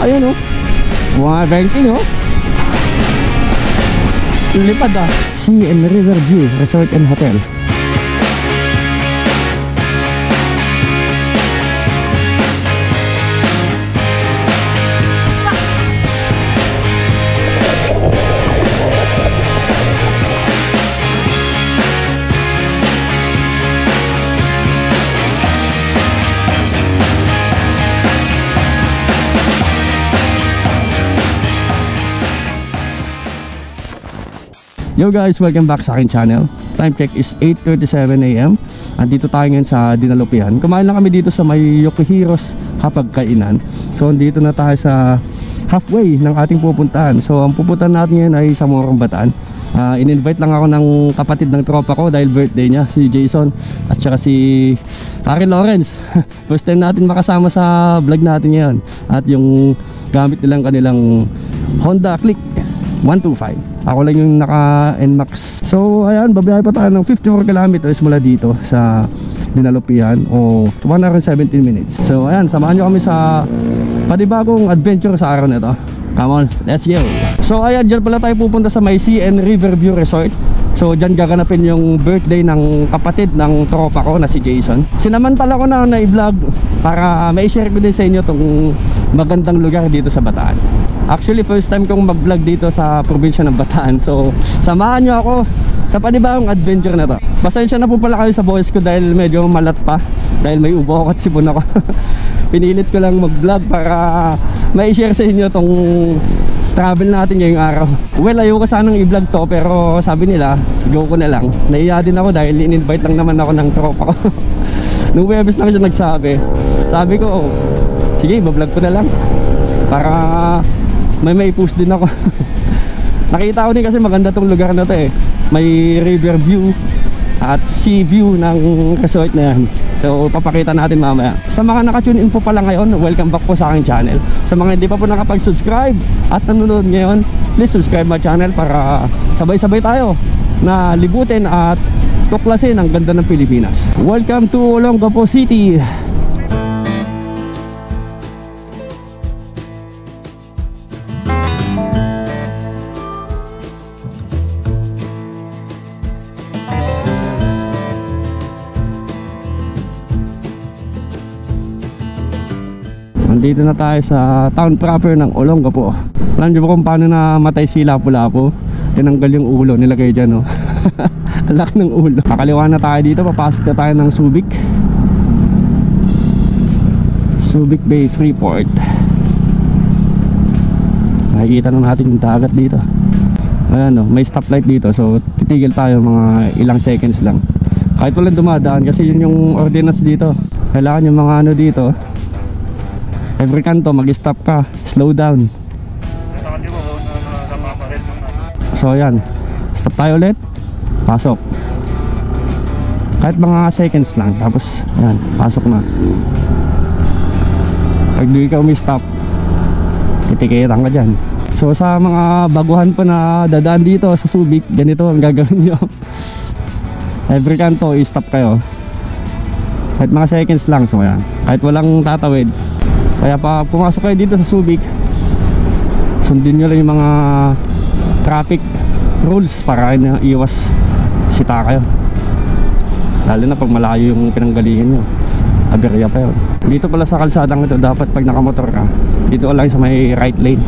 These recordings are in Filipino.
Ayan oh. Mga ranking oh. Lipad ah. Sea and River View Resort and Hotel. Yo guys, welcome back sa aking channel. Time check is 8:37 AM. Andito tayo ngayon sa Dinalupihan. Kumain lang kami dito sa may Yokohiro's Hapagkainan. So andito na tayo sa halfway ng ating pupuntahan. So ang pupuntahan natin ngayon ay sa Morong Bataan. In-invite lang ako ng kapatid ng tropa ko dahil birthday niya, si Jason at saka si Karen Lawrence. First time natin makasama sa vlog natin ngayon. At yung gamit nilang kanilang Honda Click 125. Ako lang yung naka NMAX. So ayan, babiyahe pa tayo ng 54 kilometers mula dito sa Dinalupihan o 117 minutes. So ayan, samahan nyo kami sa panibagong adventure sa araw na ito. Come on, let's go. So ayan, dyan pala tayo pupunta sa may Sea and River View Resort. So dyan gaganapin yung birthday ng kapatid ng tropa ko na si Jason. Sinamantala ko na i-vlog para ma-share ko din sa inyo tong magandang lugar dito sa Bataan. Actually first time kong mag-vlog dito sa probinsya ng Bataan. So samahan nyo ako sa panibagong adventure na to. Pasensya na po pala kayo sa voice ko dahil medyo malat pa, dahil may ubo ako at sipon ako. Pinilit ko lang mag-vlog para ma-share sa inyo tong travel natin ngayong araw. Well, ayoko sanang i-vlog to pero sabi nila go ko na lang. Naiya din ako dahil in-invite lang naman ako ng tropa ko. Nung Webes na siya nagsabi, sabi ko sige, bablog ko na lang para may post din ako. Nakita ko din kasi maganda tong lugar na to eh. May river view at sea view ng resort na yan. So papakita natin mamaya. Sa mga naka-tune in po pala ngayon, welcome back po sa aking channel. Sa mga hindi pa po nakapag-subscribe at nanonood ngayon, please subscribe my channel para sabay-sabay tayo na libutin at tuklasin ang ganda ng Pilipinas. Welcome to Olongapo City. Dito na tayo sa town proper ng Olongapo. Alam niyo ba kung paano namatay si Lapu-Lapu? Tinanggal yung ulo, nilagay dyan no? Ang laki ng ulo. Kakaliwa na tayo dito, papasok na tayo ng Subic. Subic Bay Freeport. Makikita na natin yung dagat dito. Ayan no, may stoplight dito. So titigil tayo mga ilang seconds lang. Kahit walang dumadaan kasi yun yung ordinance dito. Kailangan yung mga ano dito, every kanto mag-stop ka, slow down. So ayan, stop tayo ulit, pasok. Kahit mga seconds lang, tapos ayan, pasok na. Pag di ka umi-stop, titikitan ka dyan. So sa mga baguhan pa na dadaan dito sa Subic, ganito ang gagawin nyo. Every kanto i-stop kayo. Kahit mga seconds lang, so ayan, kahit walang tatawid. Kaya pa pumasok kayo dito sa Subic, sundin nyo lang yung mga traffic rules para iwas sita kayo. Lalo na pag malayo yung pinanggalingan nyo, aberya pa yun. Dito pala sa kalsadang ito, dapat pag nakamotor ka, dito ka lang sa may right lane.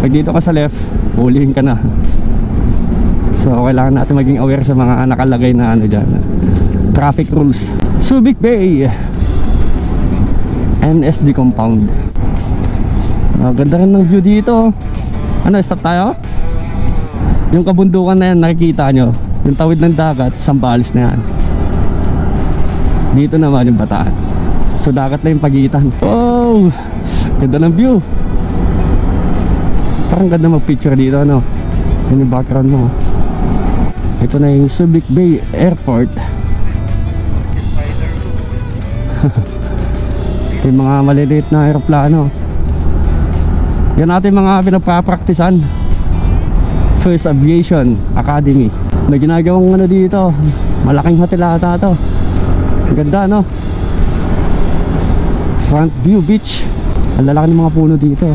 Pag dito ka sa left, hulihin ka na. So kailangan natin maging aware sa mga nakalagay na ano dyan, traffic rules. Subic Bay NSD compound. Ganda rin ng view dito. Ano, stop tayo? Yung kabundukan na yan, nakikita nyo, yung tawid ng dagat, Sambales na yan. Dito naman yung Bataan. So dagat lang yung pagitan. Oh, ganda ng view. Parang ganda mag picture dito, ano. Yun yung background mo. Ito na yung Subic Bay Airport. Yung mga maliliit na aeroplano. Yan natin mga pinapapraktisan. First Aviation Academy. May ginagawang ano dito, malaking hotel ata to. Ang ganda no. Front View Beach. Ang lalaki ng mga puno dito.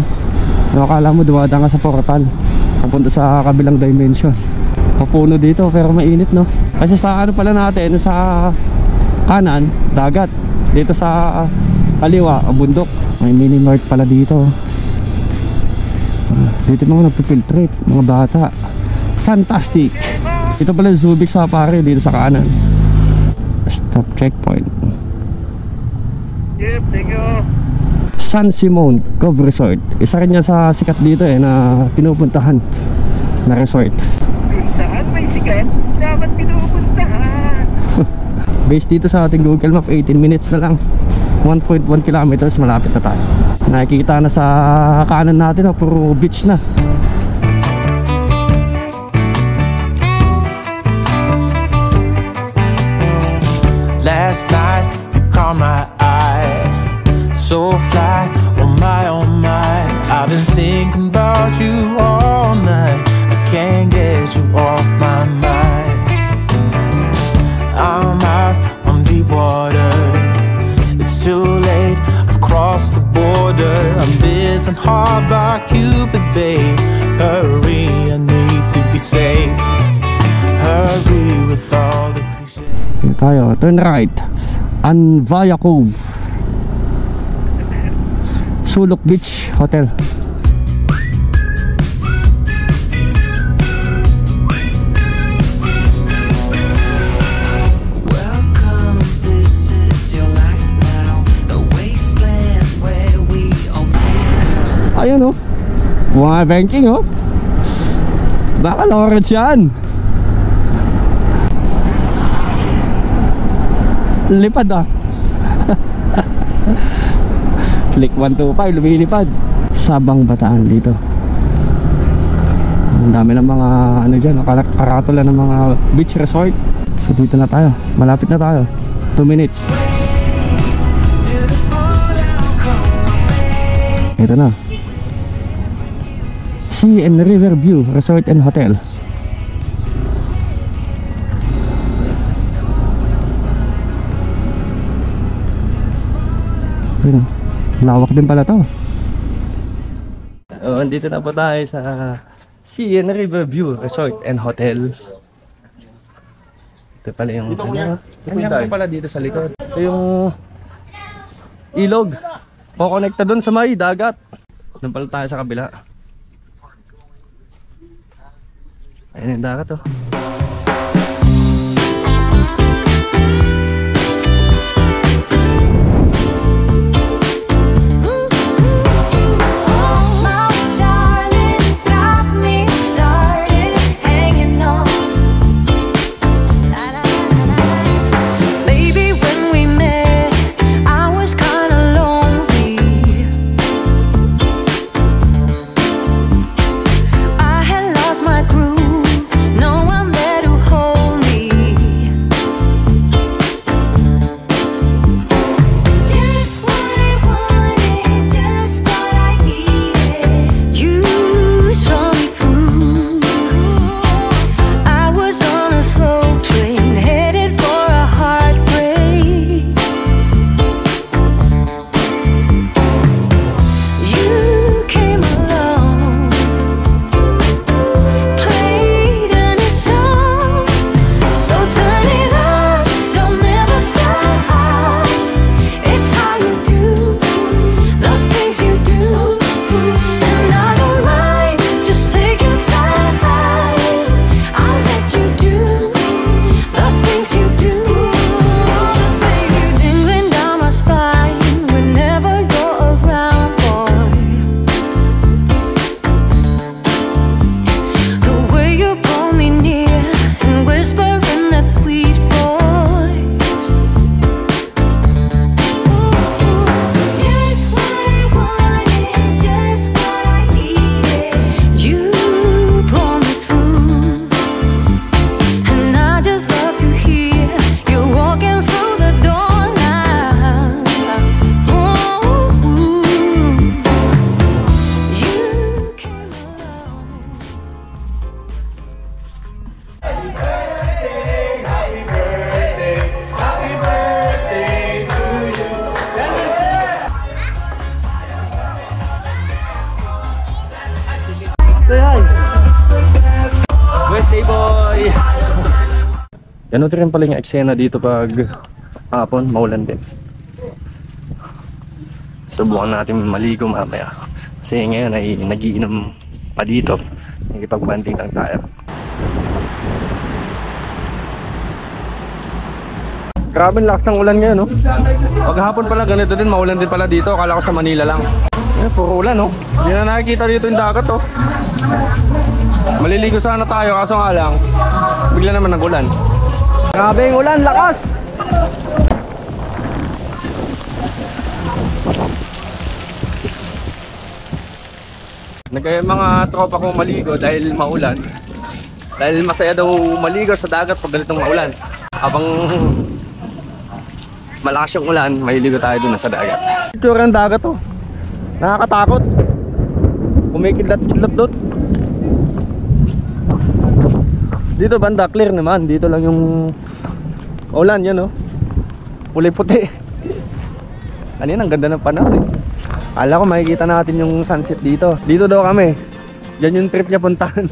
Akala mo dumadaan ka sa portal papunta sa kabilang dimension. Puno dito pero mainit, no? Kasi sa ano pala natin, sa kanan, dagat. Dito sa kaliwa, bundok. May mini mart pala dito. Dito mga nagpipiltrate, mga bata. Fantastic. Ito pala Subic Safari dito sa kanan. Stop checkpoint. Yep, thank you. San Simon Cove Resort. Isa rin niya sa sikat dito na pinupuntahan na resort. Saan may sikat? Dapat pinupuntahan. Based dito sa ating Google Map, 18 minutes na lang. 1.1 kilometers, malapit na tayo. Nakikita na sa kanan natin, puro beach na. Last night you caught my eye, so fly, oh my, I've been thinking about you all night. I can't get you off my mind. I'm out on deep water, it's too late, I've crossed the border. I'm bitten hard by Cupid, babe. Hurry, I need to be saved. Hurry with all the cliches. Here tayo, turn right. Anvaya Cove, Sulok Beach Hotel. Welcome, this is your life now, the wasteland where we all take. Ayan, oh, mga banking, oh. Baka Lawrence yan. Lipad, ah. Click 125, lumilipad. Sabang Bataan dito. Ang dami ng mga ano dyan, karatula ng mga beach resort. So dito na tayo, malapit na tayo. 2 minutes. Ito na, Sea and River View Resort and Hotel. Ayun, lawak din pala to. Andito na po tayo sa Sea and River View Resort and Hotel. Ito pala yung ano pala dito sa likod. Ito yung ilog, kukonekta doon sa may dagat. Doon pala tayo sa kabila. Ayun yung dagat, oh. I had lost my groove. No, I'm Ganun rin pala yung eksena dito pag hapon, maulan din. Subukan natin maligo mamaya. Kasi ngayon ay nagiinom pa dito. Nakipag-banding lang tayo. Grabe lakas ng ulan ngayon, no? Pag hapon pala ganito din, maulan din pala dito. Akala ko sa Manila lang. Puro ulan, no? Hindi na nakikita dito yung dagat, oh. Maliligo sana tayo, kaso nga lang bigla naman nag-ulan. Grabe yung ulan, lakas! Nagkaya mga tropa ko maligo dahil maulan. Dahil masaya daw maligo sa dagat pag ganitong maulan. Habang malakas yung ulan, maliligo tayo dun sa dagat. Ito rin dagat, oh. Nakakatakot. Kumikidlat-kidlat doon. Dito banda clear naman. Dito lang yung ulan, yan, oh. Puli-puti. Kanina ang ganda ng panahon, eh. Akala ko makikita natin yung sunset dito. Dito daw kami. Diyan yung trip niya puntahan.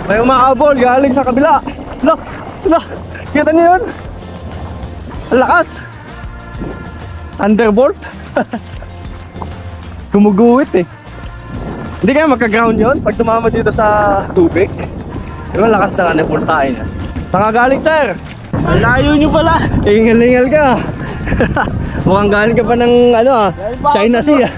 May umahabol galing sa kabila. Look, look. Kita niyo yun? Ang lakas. Thunderbolt. Gumuguhit, eh. Hindi kaya magka-ground yun pag tumama dito sa tubig. Yung lakas na kanipul tayo niya. Saan ka galing, sir? Ang layo nyo pala. Ingal-ingal ka. Mukhang galing ka pa ng ano, China Sea.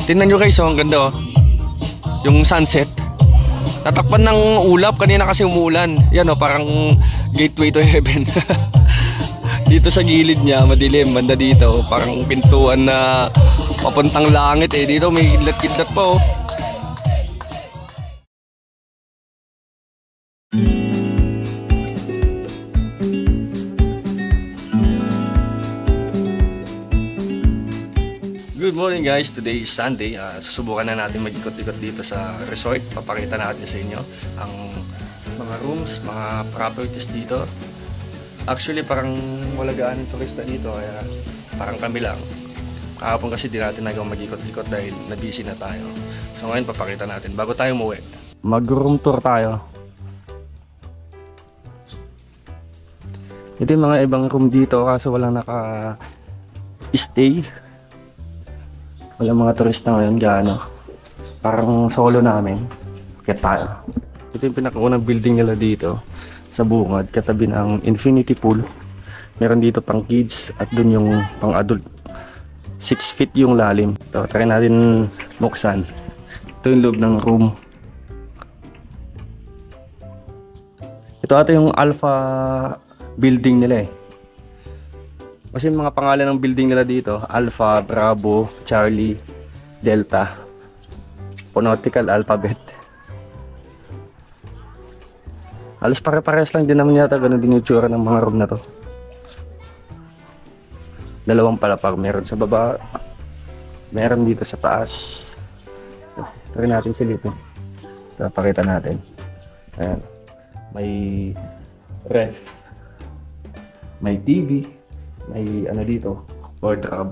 Tingnan nyo guys, oh, ang ganda, oh. Yung sunset. Natakpan ng ulap, kanina kasi umuulan. Yan, oh, parang gateway to heaven. Dito sa gilid niya, madilim. Banda dito, parang pintuan na papuntang langit, eh. Dito may kidlat-kidlat pa, oh. Good morning guys, today is Sunday. Susubukan na natin mag-ikot-ikot dito sa resort. Papakita natin sa inyo ang mga rooms, mga properties dito. Actually parang wala gaano turista dito, kaya parang kami lang. Kahapon kasi di natin nagawa mag-ikot-ikot dahil na-busy na tayo. So ngayon papakita natin bago tayo umuwi. Mag-room tour tayo. Ito yung mga ibang room dito kaso walang naka-stay. Wala mga turista ngayon, gaano. Parang solo namin. Kaya tayo. Ito yung pinakaunang building nila dito sa bungad, katabi ng infinity pool. Meron dito pang kids at dun yung pang adult. 6 feet yung lalim. Ito, try natin buksan. Ito yung loob ng room. Ito ata yung alpha building nila, eh. Kasi mga pangalan ng building nila dito, Alpha, Bravo, Charlie, Delta, phonetical alphabet. Halos pare-pares lang din naman yata, ganun din yung tsura ng mga room na to. Dalawang palapag, meron sa baba, meron dito sa taas. Try natin silipin. So, pakita natin. Ayan. May ref, may TV, may ano dito, wardrobe.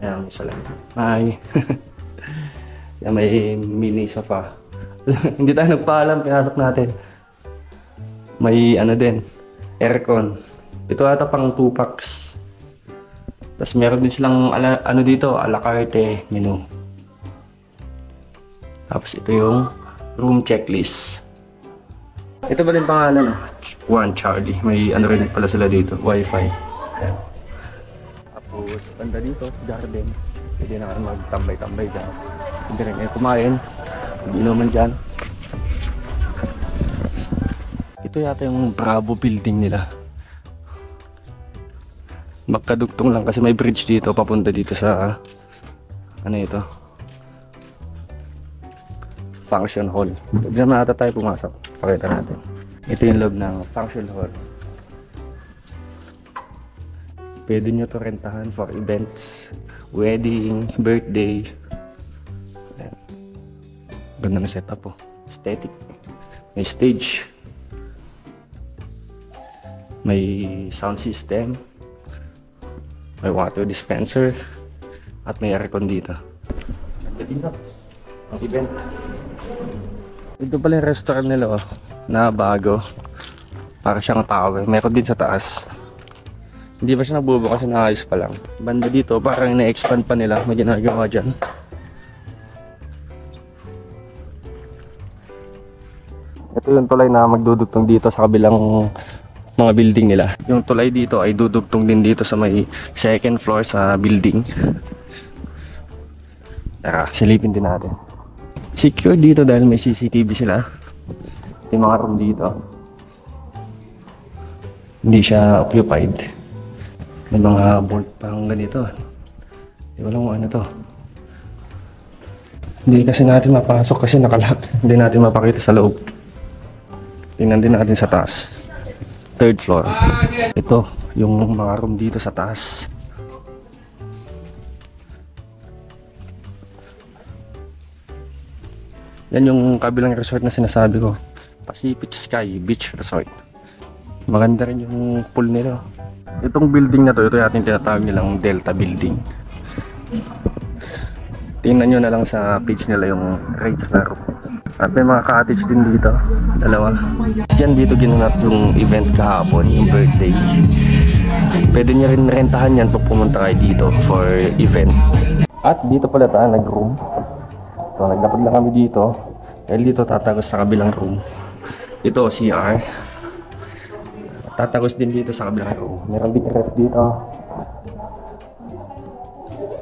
Ayan, isa lang. May yan, may mini sofa. Hindi tayo nagpaalam, pinasok natin. May ano din, aircon. Ito ata pang 2 packs. Tapos meron din silang ano dito, a la carte menu. Tapos ito yung room checklist. Ito ba din pangalan? 1 Charlie. May ano rin pala sila dito, wifi. Ayan. Tapos banda dito, garden. Pwede na magtambay-tambay dyan. Hindi rin kayo kumain. Hindi naman dyan. Ito yata yung Bravo building nila. Magkadugtong lang kasi may bridge dito papunta dito sa ano ito, function hall. Diyan na ata tayo pumasok. Pakita natin. Ito yung loob ng function hall. Pwede nyo to rentahan for events, wedding, birthday. Ayan. Ganda na setup po. Aesthetic. May stage. May sound system. May water dispenser. At may aircon dito. Dito. Ang event. Ito pala yung restaurant nila, oh, na bago. Para siyang tower. Meron din sa taas. Hindi pa siya nagbubukas, naayos pa lang. Banda dito, parang na-expand pa nila. May ginagawa dyan. Ito yung tulay na magdudugtong dito sa kabilang mga building nila. Yung tulay dito ay dudugtong din dito sa may second floor sa building. Tara, silipin din natin. Secure dito dahil may CCTV sila. Yung mga room dito, hindi siya occupied. May mga bolt pang ganito. Hindi ko alam kung ano to. Hindi kasi natin mapasok kasi nakalock. Hindi natin mapakita sa loob. Tingnan din natin sa taas. Third floor. Ito, yung mga room dito sa taas. Yan yung kabilang resort na sinasabi ko. Pacific Sky Beach Resort. Maganda rin yung pool nila. Itong building na to, ito yung ating tinatawag nilang Delta Building. Tingnan nyo na lang sa page nila yung rates na room. At may mga cottage din dito, dalawa. Diyan dito ginanap yung event kahapon, yung birthday. Pwede nyo rin rentahan yan pag pumunta kayo dito for event. At dito pala tayo nag-room. So naglapag lang kami dito. Dahil dito tatagos sa kabilang room. Ito CR. Tatagos din dito sa kabilang room. Meron din ref dito.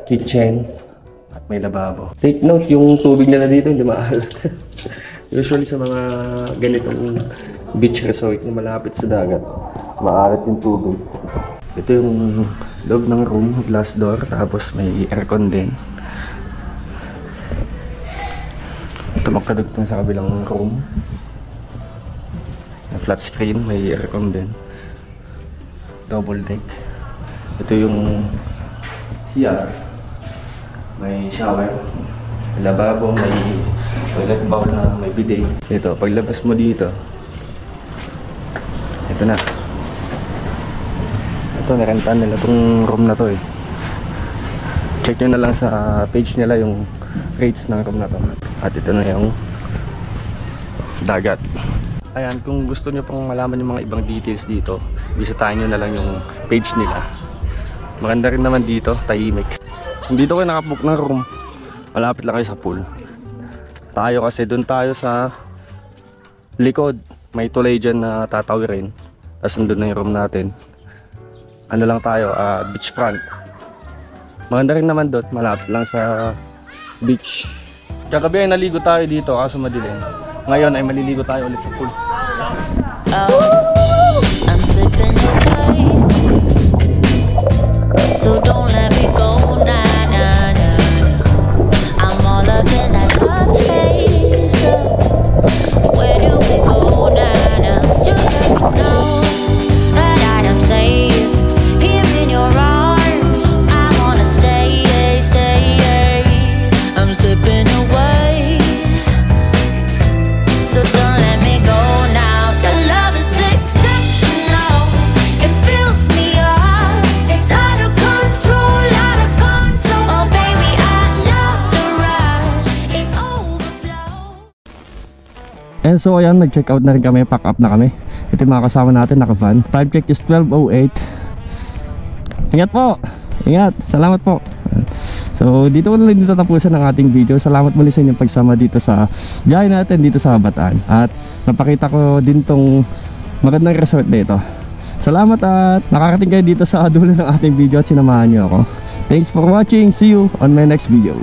Kitchen. At may lababo. Take note, yung tubig nila dito hindi mahal. Usually sa mga ganitong beach resort na malapit sa dagat, maalat yung tubig. Ito yung loob ng room, glass door, tapos may aircon din. Ito magkadugtong sa kabilang room. Flat screen, may aircon din. Double deck. Ito yung CR. May shower, may lababo, may toilet bowl na may bidet. Ito, paglabas mo dito, ito na. Ito, narentaan nila itong room na to eh. Check nyo na lang sa page nila yung rates ng room na to. At ito na yung dagat. Ayan, kung gusto nyo pang malaman yung mga ibang details dito, bisitahin nyo na lang yung page nila. Maganda rin naman dito, tahimik. Kung dito kayo nakabook ng room, malapit lang kayo sa pool. Tayo kasi doon tayo sa likod. May tulay dyan na tatawirin. Tapos nandun na yung room natin. Ano lang tayo, beach front. Maganda rin naman doon, malapit lang sa beach. Kagabi ay naligo tayo dito kaso madilim. Ngayon ay maliligo tayo ulit sa pool. I'm slipping away, so don't let me go. Nah, nah, nah. I'm all up in that love haze. So where do we go now? Nah? Just let me know that I am safe here in your arms. I wanna stay, stay. I'm slipping away, so don't let me go now. Your love is exceptional. It fills me up. It's out of control, out of control. Oh baby, I love the rush. It overflows. And so ayan, nag-check out na rin kami, pack up na kami. Ito yung mga kasama natin, naka-van. Time check is 12:08. Ingat po! Ingat! Salamat po! So dito ko na lang dito tapusan ang ating video. Salamat muli sa inyong pagsama dito sa biyahe natin dito sa Bataan. At napakita ko din tong magandang resort dito. Salamat at nakarating kayo dito sa dulo ng ating video at sinamahan niyo ako. Thanks for watching. See you on my next video.